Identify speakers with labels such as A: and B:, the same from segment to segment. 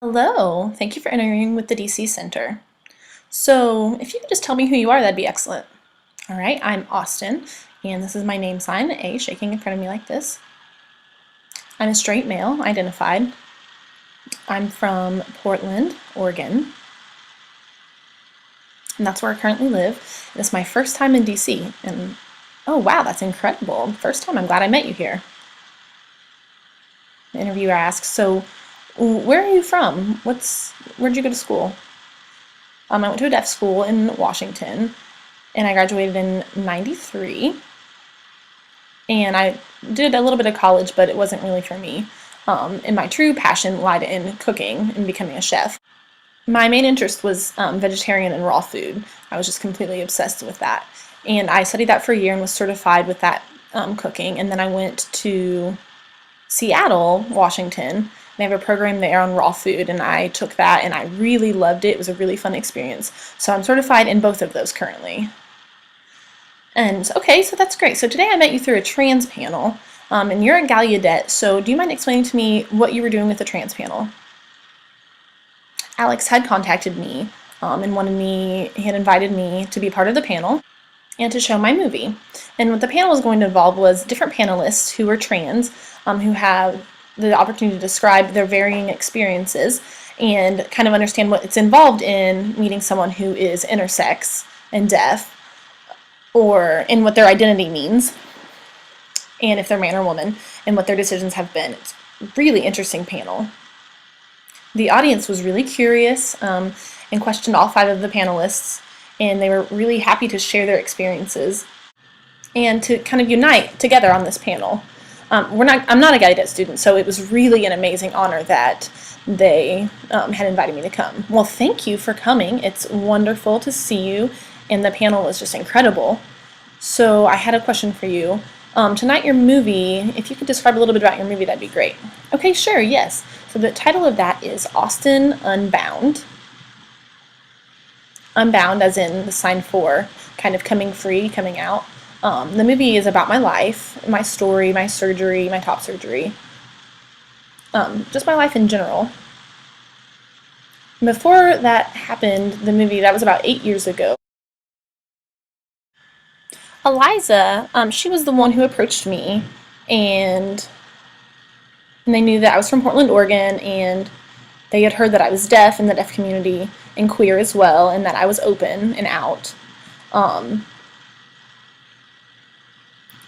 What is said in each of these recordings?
A: Hello, thank you for entering with the DC Center. So, if you could just tell me who you are, that'd be excellent. All right, I'm Austin, and this is my name sign, A, shaking in front of me like this. I'm a straight male, identified. I'm from Portland, Oregon, and that's where I currently live. It's my first time in DC, and oh wow, that's incredible. First time, I'm glad I met you here. The interviewer asks, so where are you from? Where'd you go to school? I went to a deaf school in Washington, and I graduated in '93. And I did a little bit of college, but it wasn't really for me. And my true passion lied in cooking and becoming a chef. My main interest was vegetarian and raw food. I was just completely obsessed with that. And I studied that for a year and was certified with that cooking. And then I went to Seattle, Washington. They have a program there on raw food, and I took that and I really loved it. It was a really fun experience. So I'm certified in both of those currently. And okay, so that's great. So today I met you through a trans panel, and you're at Gallaudet. So do you mind explaining to me what you were doing with the trans panel? Alex had contacted me he had invited me to be part of the panel and to show my movie. And what the panel was going to involve was different panelists who were trans, who have the opportunity to describe their varying experiences and kind of understand what it's involved in meeting someone who is intersex and deaf, or in what their identity means, and if they're man or woman, and what their decisions have been. It's a really interesting panel. The audience was really curious and questioned all 5 of the panelists, and they were really happy to share their experiences and to kind of unite together on this panel. I'm not a Gallaudet student, so it was really an amazing honor that they had invited me to come. Well, thank you for coming. It's wonderful to see you, and the panel was just incredible. So I had a question for you. Tonight, your movie, if you could describe a little bit about your movie, that'd be great. Okay, sure, yes. So the title of that is Austin Unbound. Unbound as in the sign for, kind of coming free, coming out. The movie is about my life, my story, my surgery, my top surgery. Just my life in general. Before that happened, the movie, that was about 8 years ago. Eliza, she was the one who approached me, and they knew that I was from Portland, Oregon, and they had heard that I was deaf in the deaf community and queer as well, and that I was open and out,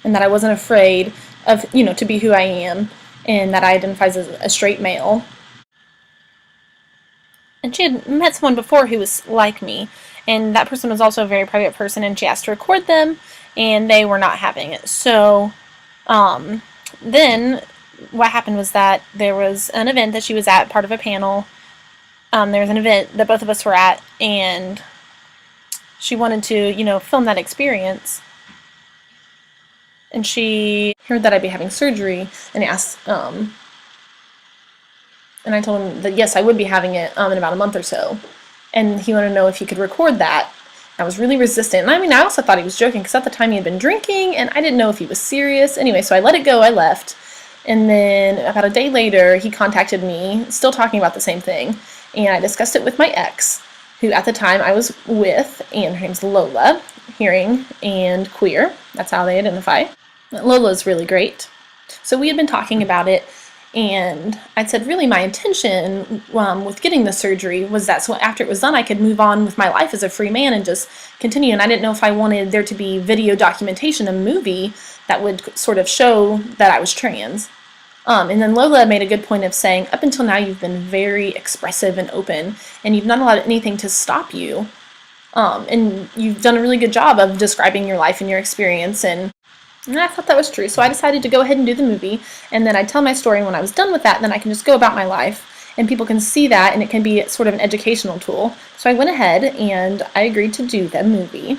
A: and that I wasn't afraid of, to be who I am, and that I identify as a straight male. And she had met someone before who was like me, and that person was also a very private person, and she asked to record them, and they were not having it. So then what happened was that there was an event that she was at, part of a panel. There was an event that both of us were at, and she wanted to, film that experience. And she heard that I'd be having surgery and asked, and I told him that yes, I would be having it in about a month or so. And he wanted to know if he could record that. I was really resistant. And I also thought he was joking because at the time he had been drinking and I didn't know if he was serious. Anyway, so I let it go, I left. And then about a day later, he contacted me, still talking about the same thing. And I discussed it with my ex, who at the time I was with, and her name's Lola, hearing and queer. That's how they identify. Lola's really great. So we had been talking about it, and I'd said really my intention with getting the surgery was that so after it was done I could move on with my life as a free man and just continue. And I didn't know if I wanted there to be video documentation, a movie that would sort of show that I was trans. And then Lola made a good point of saying, up until now you've been very expressive and open, and you've not allowed anything to stop you. And you've done a really good job of describing your life and your experience, and I thought that was true. So I decided to go ahead and do the movie, and then I'd tell my story, and when I was done with that, then I can just go about my life, and people can see that, and it can be sort of an educational tool. So I went ahead, and I agreed to do the movie.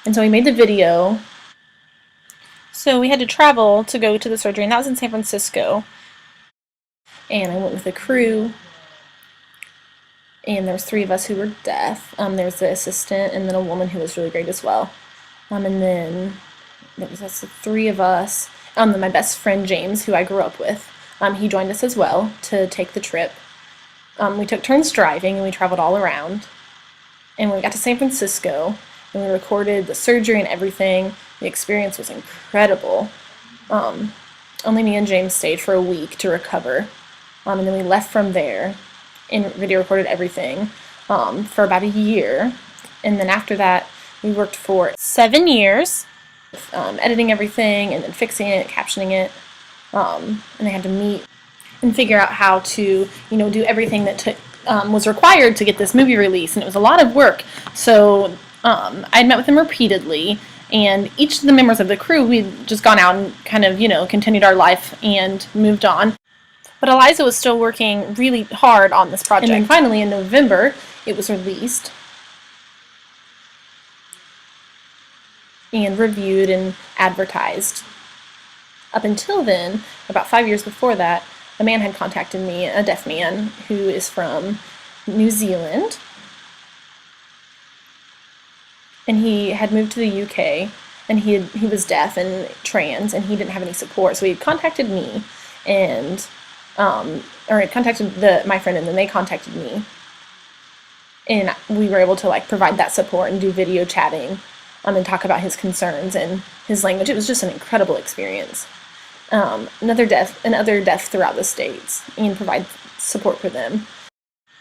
A: And so we made the video. So we had to travel to go to the surgery, and that was in San Francisco. And I went with a crew, and there was 3 of us who were deaf. There's the assistant, and then a woman who was really great as well. And then that's the 3 of us. My best friend James, who I grew up with, he joined us as well to take the trip. We took turns driving, and we traveled all around. And when we got to San Francisco, and we recorded the surgery and everything, the experience was incredible. Only me and James stayed for a week to recover. And then we left from there and video recorded everything for about a year. And then after that, we worked for 7 years, editing everything and then fixing it, captioning it. And I had to meet and figure out how to, do everything that was required to get this movie released. And it was a lot of work. So I'd met with him repeatedly. And each of the members of the crew, we'd just gone out and kind of, continued our life and moved on. But Eliza was still working really hard on this project. And then finally, in November, it was released and reviewed and advertised. Up until then, about 5 years before that, a man had contacted me, a deaf man, who is from New Zealand. And he had moved to the UK, and he was deaf and trans, and he didn't have any support. So he had contacted me, and had contacted my friend, and then they contacted me, and we were able to provide that support and do video chatting, and talk about his concerns and his language. It was just an incredible experience. Another deaf throughout the States, and provide support for them.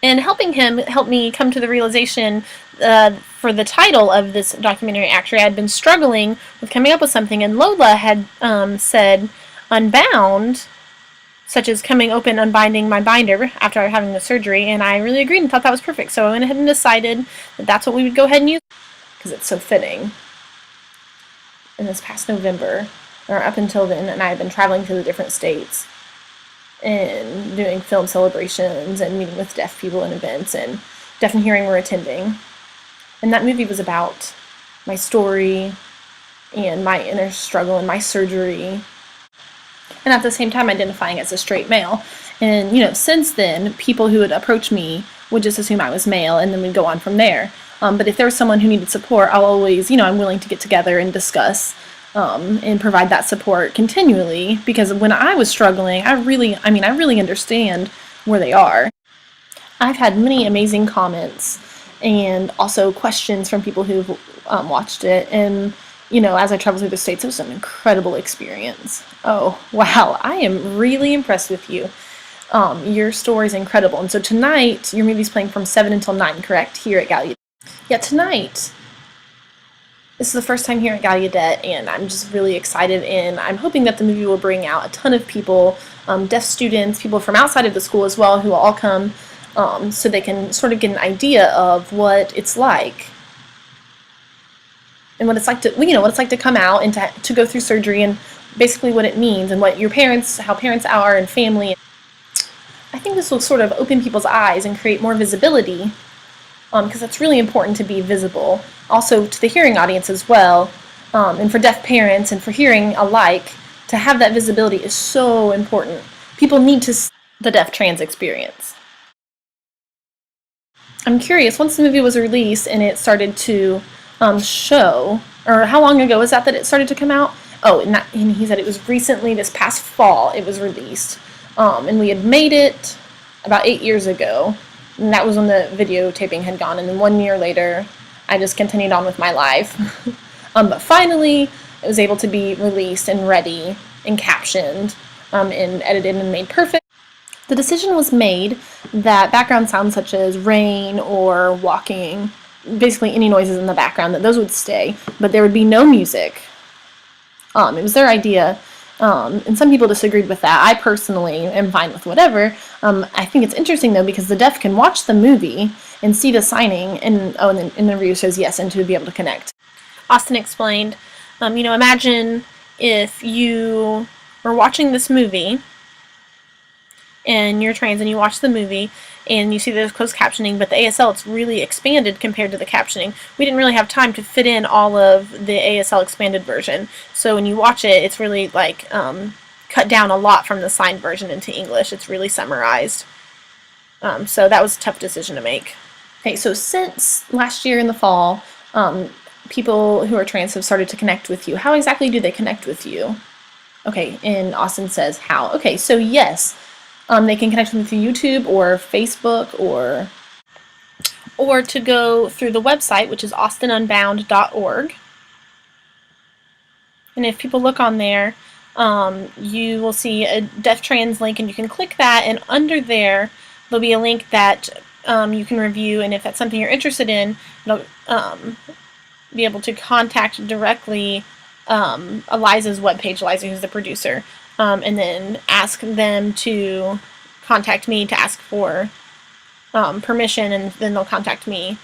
A: And helping him helped me come to the realization for the title of this documentary. Actually, I had been struggling with coming up with something, and Lola had said Unbound, such as coming open, unbinding my binder after having the surgery, and I really agreed and thought that was perfect. So I went ahead and decided that that's what we would go ahead and use, because it's so fitting. And this past November, or up until then, and I had been traveling to the different states and doing film celebrations and meeting with deaf people in events, and Deaf and Hearing were attending. And that movie was about my story and my inner struggle and my surgery, and at the same time identifying as a straight male. And since then, people who would approach me would just assume I was male, and then we'd go on from there. But if there was someone who needed support, I'll always, I'm willing to get together and discuss and provide that support continually, because when I was struggling, I really understand where they are. I've had many amazing comments and also questions from people who've watched it, and as I traveled through the States, it was an incredible experience. Oh, wow, I am really impressed with you. Your story is incredible. And so tonight, your movie's playing from 7 until 9, correct, here at Gallaudet? Yeah, tonight. This is the first time here at Gallaudet, and I'm just really excited, and I'm hoping that the movie will bring out a ton of people, deaf students, people from outside of the school as well, who will all come so they can sort of get an idea of what it's like, and what it's like to come out and to go through surgery, and basically what it means, and what how parents are, and family. I think this will sort of open people's eyes and create more visibility, because it's really important to be visible. Also to the hearing audience as well, and for deaf parents and for hearing alike, to have that visibility is so important. People need to see the deaf trans experience. I'm curious, once the movie was released and it started to show, or how long ago was that it started to come out? Oh, and he said it was recently, this past fall, it was released. And we had made it about 8 years ago, and that was when the videotaping had gone, and then 1 year later, I just continued on with my life. But finally, it was able to be released and ready and captioned and edited and made perfect. The decision was made that background sounds such as rain or walking, basically any noises in the background, that those would stay, but there would be no music. It was their idea, and some people disagreed with that. I personally am fine with whatever. I think it's interesting, though, because the deaf can watch the movie and see the signing, and then the review says yes, and to be able to connect. Austin explained, imagine if you were watching this movie, and you're trans, and you watch the movie, and you see the closed captioning, but the ASL, it's really expanded compared to the captioning. We didn't really have time to fit in all of the ASL expanded version, so when you watch it, it's really cut down a lot from the signed version into English. It's really summarized. So that was a tough decision to make. Okay, so since last year in the fall, people who are trans have started to connect with you. How exactly do they connect with you? Okay, and Austin says how. Okay, so yes, They can connect with me through YouTube or Facebook, or to go through the website, which is austinunbound.org. And if people look on there, you will see a Deaf Trans link, and you can click that, and under there there'll be a link that you can review, and if that's something you're interested in, you'll be able to contact directly Eliza's webpage, Eliza, who's the producer, and then ask them to contact me to ask for permission, and then they'll contact me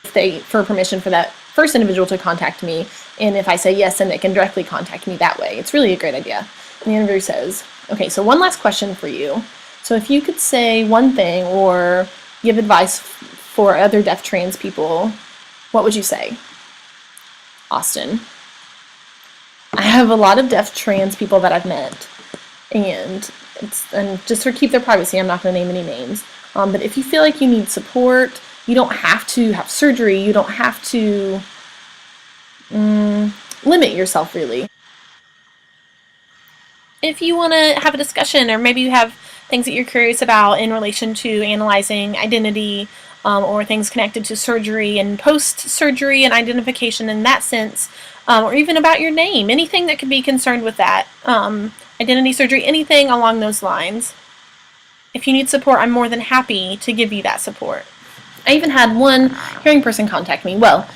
A: for permission for that first individual to contact me, and if I say yes, then they can directly contact me that way. It's really a great idea. And the interviewer says, okay, so one last question for you. So if you could say one thing or give advice for other deaf trans people, what would you say? Austin: I have a lot of deaf trans people that I've met, and just to keep their privacy, I'm not going to name any names, but if you feel like you need support, you don't have to have surgery, you don't have to limit yourself, really. If you want to have a discussion, or maybe you have things that you're curious about in relation to analyzing identity, or things connected to surgery and post-surgery and identification in that sense, or even about your name, anything that could be concerned with that, identity surgery, anything along those lines. If you need support, I'm more than happy to give you that support. I even had one hearing person contact me. Well,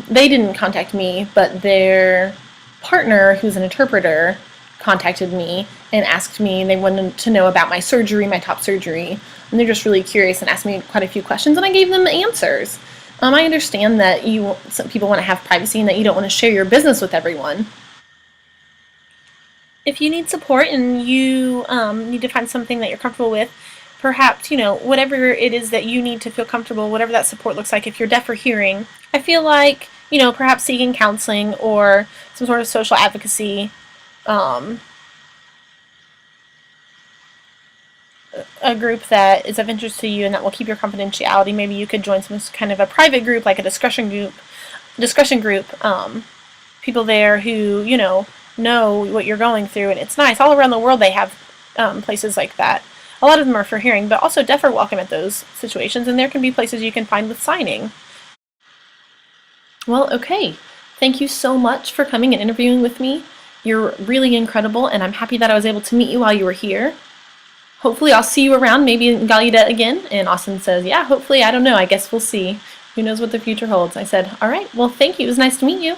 A: they didn't contact me, but their partner, who's an interpreter, contacted me and asked me, and they wanted to know about my surgery, my top surgery, and they're just really curious and asked me quite a few questions, and I gave them answers. I understand that some people want to have privacy and that you don't want to share your business with everyone. If you need support and you need to find something that you're comfortable with, perhaps, whatever it is that you need to feel comfortable, whatever that support looks like, if you're deaf or hearing, I feel like, perhaps seeking counseling or some sort of social advocacy, a group that is of interest to you and that will keep your confidentiality. Maybe you could join some kind of a private group, like a discussion group, people there who, know what you're going through, and it's nice. All around the world they have places like that. A lot of them are for hearing, but also deaf are welcome at those situations, and there can be places you can find with signing. Well, okay. Thank you so much for coming and interviewing with me. You're really incredible, and I'm happy that I was able to meet you while you were here. Hopefully I'll see you around, maybe in Gallaudet again. And Austin says, yeah, hopefully, I don't know, I guess we'll see. Who knows what the future holds. I said, all right, well, thank you. It was nice to meet you.